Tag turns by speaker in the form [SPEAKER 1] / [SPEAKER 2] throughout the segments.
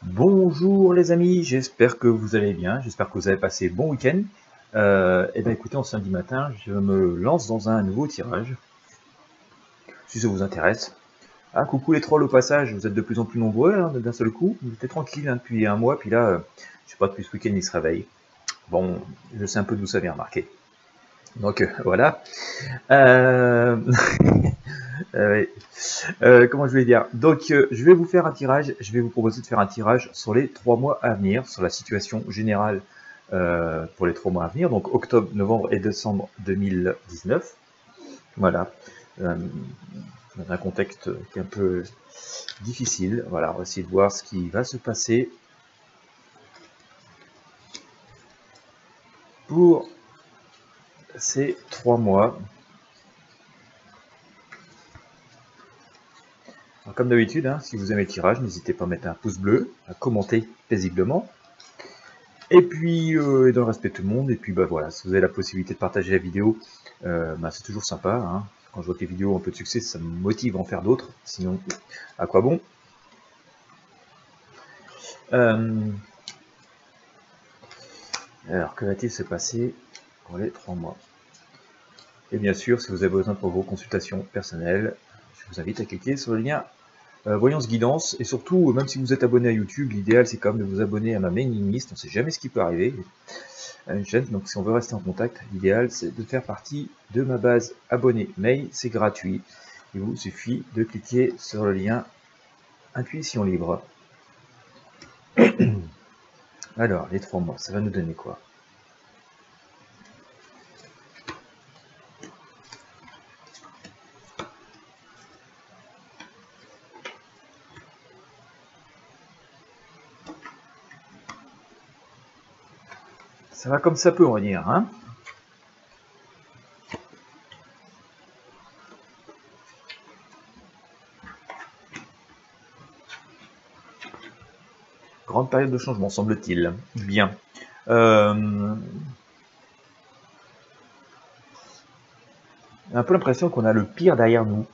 [SPEAKER 1] Bonjour les amis, j'espère que vous allez bien, j'espère que vous avez passé bon week-end. Et bien écoutez, en samedi matin, je me lance dans un nouveau tirage, si ça vous intéresse. Ah coucou les trolls au passage, vous êtes de plus en plus nombreux hein, d'un seul coup, vous étiez tranquille hein, depuis un mois, puis là, je sais pas, depuis ce week-end ils se réveillent. Bon, je sais un peu d'où ça vient, remarquez. Donc voilà. Euh... comment je vais dire? Donc, je vais vous faire un tirage. Je vais vous proposer de faire un tirage sur les 3 mois à venir, sur la situation générale pour les 3 mois à venir, donc octobre, novembre et décembre 2019. Voilà. Dans un contexte qui est un peu difficile. Voilà, on va essayer de voir ce qui va se passer pour ces 3 mois. Alors, comme d'habitude, hein, si vous aimez le tirage, n'hésitez pas à mettre un pouce bleu, à commenter paisiblement. Et puis, dans le respect de tout le monde, et puis bah voilà, si vous avez la possibilité de partager la vidéo, bah, c'est toujours sympa, hein. Quand je vois que les vidéos ont un peu de succès, ça me motive à en faire d'autres, sinon, à quoi bon? Alors, que va-t-il se passer pour les 3 mois? Et bien sûr, si vous avez besoin pour vos consultations personnelles, je vous invite à cliquer sur le lien Voyance Guidance, et surtout, même si vous êtes abonné à YouTube, l'idéal c'est quand même de vous abonner à ma mailing list, on ne sait jamais ce qui peut arriver à une chaîne, donc si on veut rester en contact, l'idéal c'est de faire partie de ma base abonnée mail, c'est gratuit, il vous suffit de cliquer sur le lien Intuition Libre. Alors, les 3 mois, ça va nous donner quoi? Ça va comme ça peut, on va dire, hein? Grande période de changement, semble-t-il. Bien. Un peu l'impression qu'on a le pire derrière nous.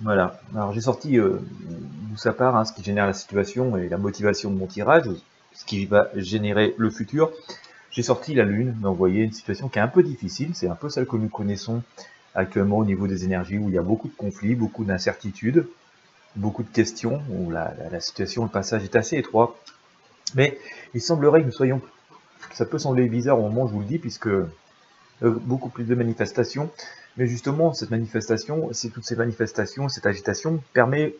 [SPEAKER 1] Voilà. Alors j'ai sorti d'où ça part, hein, ce qui génère la situation et la motivation de mon tirage, ce qui va générer le futur. J'ai sorti la Lune, donc vous voyez une situation qui est un peu difficile, c'est un peu celle que nous connaissons actuellement au niveau des énergies, où il y a beaucoup de conflits, beaucoup d'incertitudes, beaucoup de questions, où la situation, le passage est assez étroit. Mais il semblerait que nous soyons, ça peut sembler bizarre au moment où je vous le dis, puisque beaucoup plus de manifestations, mais justement cette manifestation, toutes ces manifestations, cette agitation permet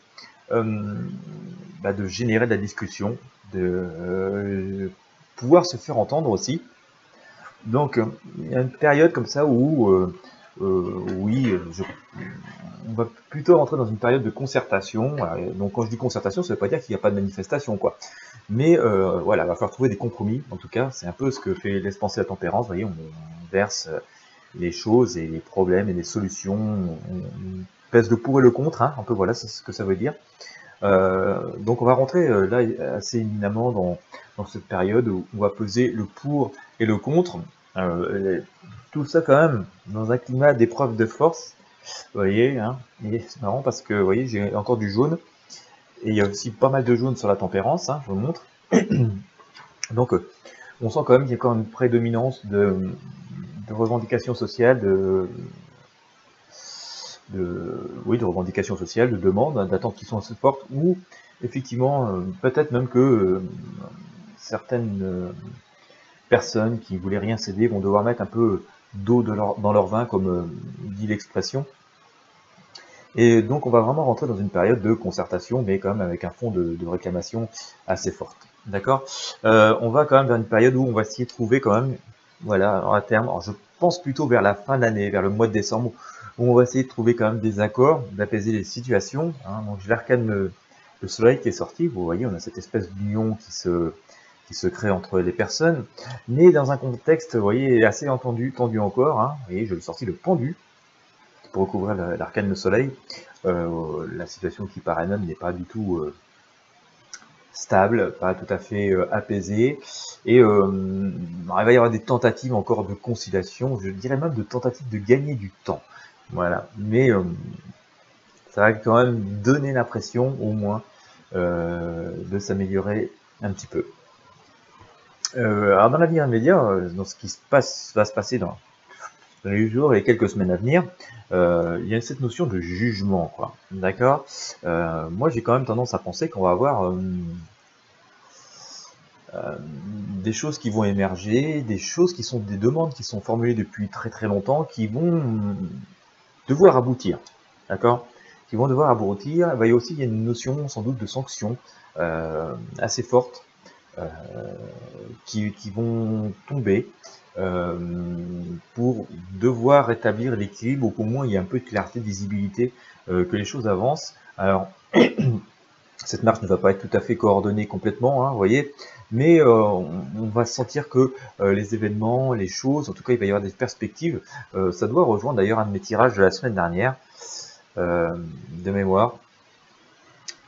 [SPEAKER 1] de générer de la discussion, de pouvoir se faire entendre aussi. Donc il y a une période comme ça où oui, on va plutôt rentrer dans une période de concertation. Donc quand je dis concertation, ça ne veut pas dire qu'il n'y a pas de manifestation, quoi. Mais voilà, il va falloir trouver des compromis. En tout cas, c'est un peu ce que fait laisse penser la tempérance. Vous voyez, on verse les choses et les problèmes et les solutions. On pèse le pour et le contre, hein, un peu voilà, c'est ce que ça veut dire. Donc on va rentrer là assez éminemment dans cette période où on va peser le pour et le contre. Tout ça quand même dans un climat d'épreuve de force. Vous voyez, hein, et c'est marrant parce que vous voyez, j'ai encore du jaune. Et il y a aussi pas mal de jaune sur la tempérance, hein, je vous montre. Donc on sent quand même qu'il y a quand même une prédominance de revendications sociales, de revendications sociales, de demandes, d'attentes qui sont assez fortes, ou effectivement, peut-être même que certaines personnes qui voulaient rien céder vont devoir mettre un peu d'eau dans leur vin, comme dit l'expression. Et donc on va vraiment rentrer dans une période de concertation, mais quand même avec un fond de réclamation assez forte. D'accord. On va quand même vers une période où on va essayer de trouver quand même, voilà, à terme, alors je pense plutôt vers la fin de l'année, vers le mois de décembre, où on va essayer de trouver quand même des accords, d'apaiser les situations. Hein. Donc j'ai l'arcane le soleil qui est sorti, vous voyez, on a cette espèce d'union qui se crée entre les personnes, mais dans un contexte, vous voyez, assez tendu encore. Hein. Vous voyez, je l'ai sorti le pendu pour recouvrir l'arcane de soleil. La situation qui paraît même n'est pas du tout stable, pas tout à fait apaisée, et il va y avoir des tentatives encore de conciliation, je dirais même de tentatives de gagner du temps. Voilà, mais ça va quand même donner l'impression, au moins, de s'améliorer un petit peu. Alors dans l'avenir immédiat, dans ce qui va se passer dans les jours et quelques semaines à venir, il y a cette notion de jugement, quoi. D'accord. Moi, j'ai quand même tendance à penser qu'on va avoir des choses qui vont émerger, des choses qui sont des demandes qui sont formulées depuis très très longtemps, qui vont devoir aboutir. D'accord. Qui vont devoir aboutir. Il y a aussi une notion sans doute de sanctions assez fortes qui vont tomber pour devoir rétablir l'équilibre, ou qu'au moins il y a un peu de clarté, de visibilité, que les choses avancent. Alors, cette marche ne va pas être tout à fait coordonnée complètement, hein, vous voyez, mais on va sentir que les événements, les choses, en tout cas il va y avoir des perspectives. Ça doit rejoindre d'ailleurs un de mes tirages de la semaine dernière, de mémoire.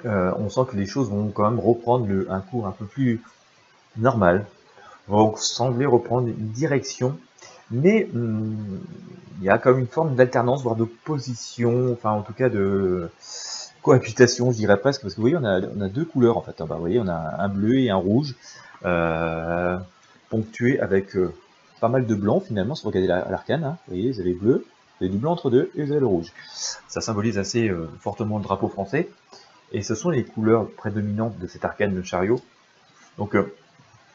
[SPEAKER 1] On sent que les choses vont quand même reprendre un cours un peu plus normal, vont sembler reprendre une direction, mais il y a quand même une forme d'alternance, voire d'opposition, enfin en tout cas de cohabitation, je dirais presque, parce que vous voyez, on a deux couleurs en fait. Vous voyez, on a un bleu et un rouge, ponctués avec pas mal de blanc finalement, si vous regardez l'arcane, hein, vous voyez, vous avez le bleu, vous avez du blanc entre deux, et vous avez le rouge. Ça symbolise assez fortement le drapeau français, et ce sont les couleurs prédominantes de cet arcane de chariot. Donc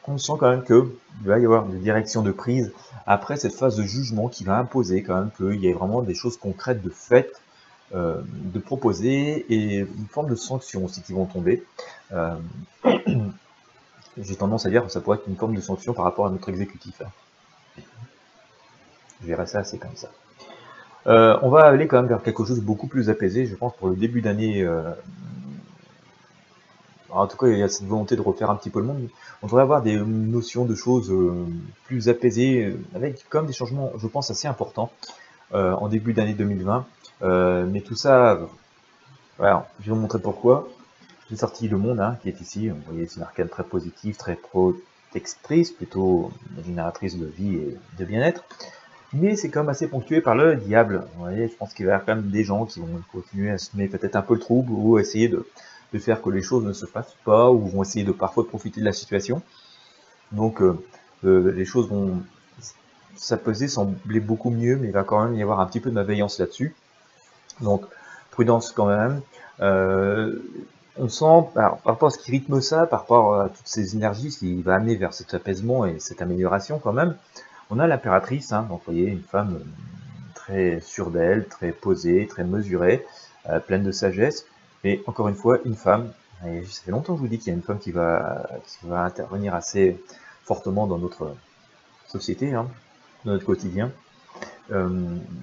[SPEAKER 1] on sent quand même qu'il va y avoir des directions de prise après cette phase de jugement qui va imposer quand même qu'il y ait vraiment des choses concrètes de fait, de proposer, et une forme de sanction aussi qui vont tomber. J'ai tendance à dire que ça pourrait être une forme de sanction par rapport à notre exécutif. Je verrais ça assez comme ça. On va aller quand même vers quelque chose de beaucoup plus apaisé, je pense, pour le début d'année. En tout cas, il y a cette volonté de refaire un petit peu le monde. On devrait avoir des notions de choses plus apaisées, avec quand même des changements, je pense, assez importants en début d'année 2020. Mais tout ça, voilà, je vais vous montrer pourquoi. J'ai sorti Le Monde, hein, qui est ici. Vous voyez, c'est une arcane très positive, très protectrice, plutôt génératrice de vie et de bien-être. Mais c'est quand même assez ponctué par le diable. Vous voyez, je pense qu'il va y avoir quand même des gens qui vont continuer à semer peut-être un peu le trouble, ou essayer de faire que les choses ne se fassent pas, ou vont essayer de parfois profiter de la situation. Donc les choses vont s'apaiser, sembler beaucoup mieux, mais il va quand même y avoir un petit peu de malveillance là-dessus. Donc prudence quand même. On sent, par rapport à ce qui rythme ça, par rapport à toutes ces énergies, ce qui va amener vers cet apaisement et cette amélioration quand même, on a l'impératrice, hein, donc vous voyez, une femme très sûre d'elle, très posée, très mesurée, pleine de sagesse, mais encore une fois, une femme. Et ça fait longtemps que je vous dis qu'il y a une femme qui va intervenir assez fortement dans notre société, hein, dans notre quotidien.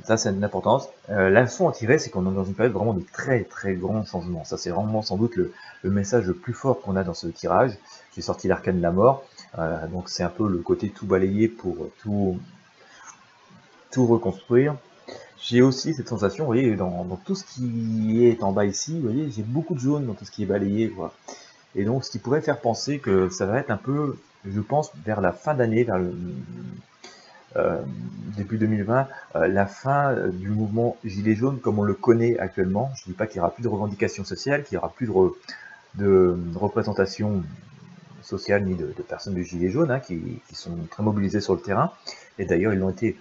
[SPEAKER 1] Ça, c'est une importance. La leçon à tirer, c'est qu'on est dans une période vraiment de très très grands changements. Ça, c'est vraiment sans doute le message le plus fort qu'on a dans ce tirage. J'ai sorti l'arcane de la mort, donc c'est un peu le côté tout balayer pour tout reconstruire. J'ai aussi cette sensation, vous voyez, dans tout ce qui est en bas ici, vous voyez, j'ai beaucoup de jaune dans tout ce qui est balayé, quoi. Et donc, ce qui pourrait faire penser que ça va être un peu, je pense, vers la fin d'année, vers le début 2020, la fin du mouvement Gilets jaunes comme on le connaît actuellement. Je ne dis pas qu'il n'y aura plus de revendications sociales, qu'il n'y aura plus de représentation sociale ni de personnes du Gilets jaunes, hein, qui sont très mobilisées sur le terrain. Et d'ailleurs, ils l'ont été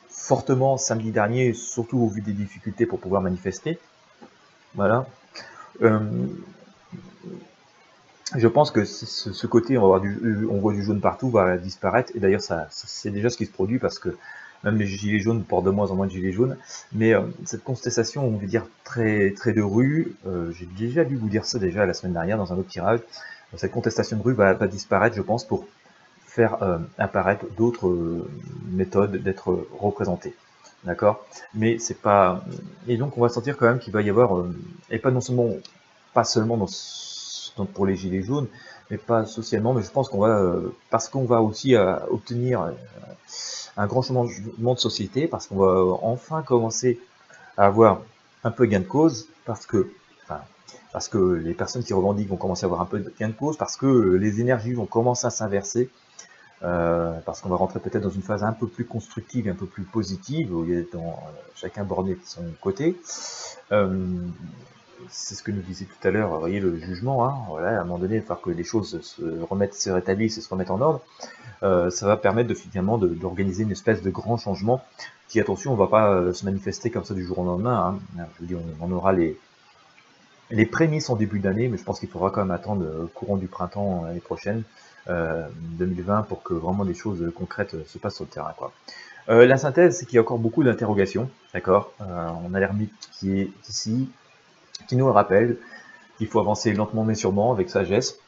[SPEAKER 1] fortement samedi dernier, surtout au vu des difficultés pour pouvoir manifester. Voilà. Je pense que ce côté, on voit du jaune partout, va disparaître. Et d'ailleurs, c'est déjà ce qui se produit, parce que même les gilets jaunes portent de moins en moins de gilets jaunes. Mais cette contestation, on veut dire très de rue, j'ai déjà dû vous dire ça déjà la semaine dernière dans un autre tirage. Cette contestation de rue va disparaître, je pense, pour faire apparaître d'autres méthodes d'être représentées. D'accord? Mais c'est pas. Et donc on va sentir quand même qu'il va y avoir, et pas seulement pour les gilets jaunes, mais pas socialement, mais je pense qu'on va, parce qu'on va aussi obtenir un grand changement de société, parce qu'on va enfin commencer à avoir un peu gain de cause, parce que les personnes qui revendiquent vont commencer à avoir un peu de gain de cause, parce que les énergies vont commencer à s'inverser, parce qu'on va rentrer peut-être dans une phase un peu plus constructive, un peu plus positive, où il y a chacun borné de son côté. c'est ce que nous disait tout à l'heure, vous voyez, le jugement, hein, voilà, à un moment donné, il va falloir que les choses se rétablissent et se remettent en ordre. Ça va permettre finalement d'organiser une espèce de grand changement qui, attention, on ne va pas se manifester comme ça du jour au lendemain, hein. Je veux dire, on aura les prémices en début d'année, mais je pense qu'il faudra quand même attendre le courant du printemps l'année prochaine, 2020, pour que vraiment des choses concrètes se passent sur le terrain, quoi. La synthèse, c'est qu'il y a encore beaucoup d'interrogations, d'accord. On a l'ermite qui est ici, qui nous rappelle qu'il faut avancer lentement mais sûrement, avec sagesse.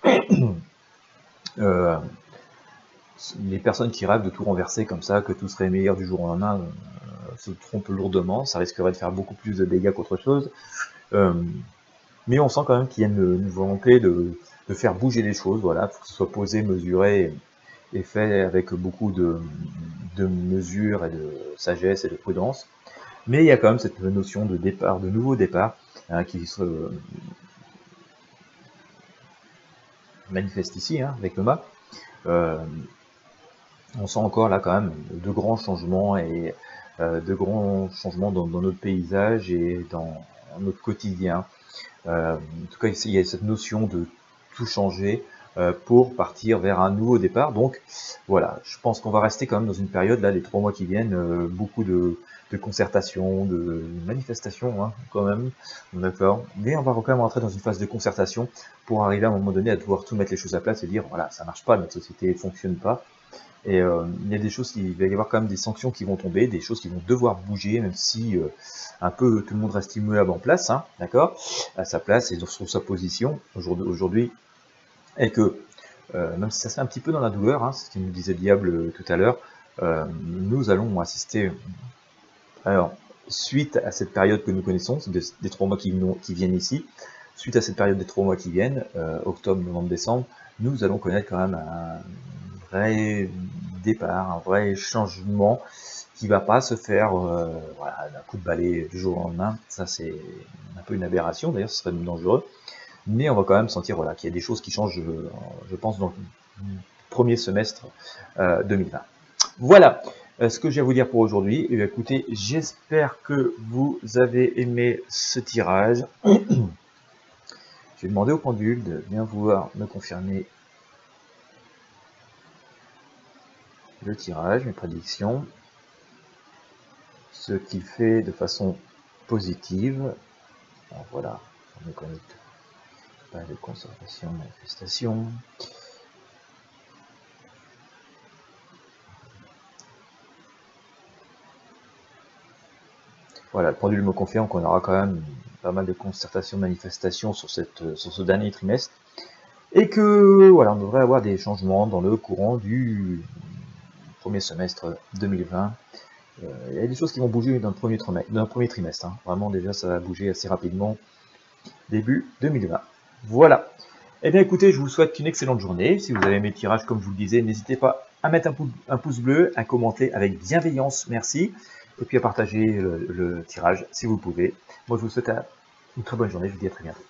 [SPEAKER 1] Les personnes qui rêvent de tout renverser comme ça, que tout serait meilleur du jour au lendemain, se trompent lourdement, ça risquerait de faire beaucoup plus de dégâts qu'autre chose. Mais on sent quand même qu'il y a une volonté de faire bouger les choses, voilà, il faut que ce soit posé, mesuré et fait avec beaucoup de mesure et de sagesse et de prudence. Mais il y a quand même cette notion de départ, de nouveau départ, hein, qui se manifeste ici, hein, avec le mât. On sent encore là quand même de grands changements et dans notre paysage et dans notre quotidien. En tout cas, il y a cette notion de tout changer pour partir vers un nouveau départ. Donc voilà, je pense qu'on va rester quand même dans une période, là, les 3 mois qui viennent, beaucoup de concertation, de manifestation, hein, quand même, d'accord. Mais on va quand même rentrer dans une phase de concertation pour arriver à un moment donné à devoir tout mettre les choses à plat et dire, voilà, ça marche pas, notre société ne fonctionne pas. Et il y a des choses, il va y avoir quand même des sanctions qui vont tomber, des choses qui vont devoir bouger, même si un peu tout le monde reste immuable en place, hein, d'accord, à sa place et sur sa position aujourd'hui, et que même si ça se fait un petit peu dans la douleur, hein, c'est ce qu'il nous disait Diable tout à l'heure, nous allons assister, alors, suite à cette période que nous connaissons, des 3 mois qui viennent ici, suite à cette période des 3 mois qui viennent, octobre, novembre, décembre, nous allons connaître quand même un vrai départ, un vrai changement qui va pas se faire voilà, d'un coup de balai du jour au lendemain. Ça, c'est un peu une aberration, d'ailleurs, ce serait même dangereux. Mais on va quand même sentir, voilà, qu'il y a des choses qui changent, je pense, dans le premier semestre 2020. Voilà ce que j'ai à vous dire pour aujourd'hui. Et bien, écoutez, j'espère que vous avez aimé ce tirage. Je vais demander au pendule de bien vouloir me confirmer le tirage, mes prédictions, ce qu'il fait de façon positive. Alors, voilà, on me connecte. Pas de conservation, manifestation. Voilà, le pendule me confirme qu'on aura quand même pas mal de concertations, manifestations sur ce dernier trimestre. Et que voilà, on devrait avoir des changements dans le courant du premier semestre 2020. Il y a des choses qui vont bouger dans le premier trimestre. Hein. Vraiment, déjà, ça va bouger assez rapidement début 2020. Voilà. Eh bien, écoutez, je vous souhaite une excellente journée. Si vous avez aimé le tirage, comme je vous le disais, n'hésitez pas à mettre un pouce bleu, à commenter avec bienveillance, merci. Et puis à partager le tirage si vous pouvez. Moi, je vous souhaite une très bonne journée. Je vous dis à très bientôt.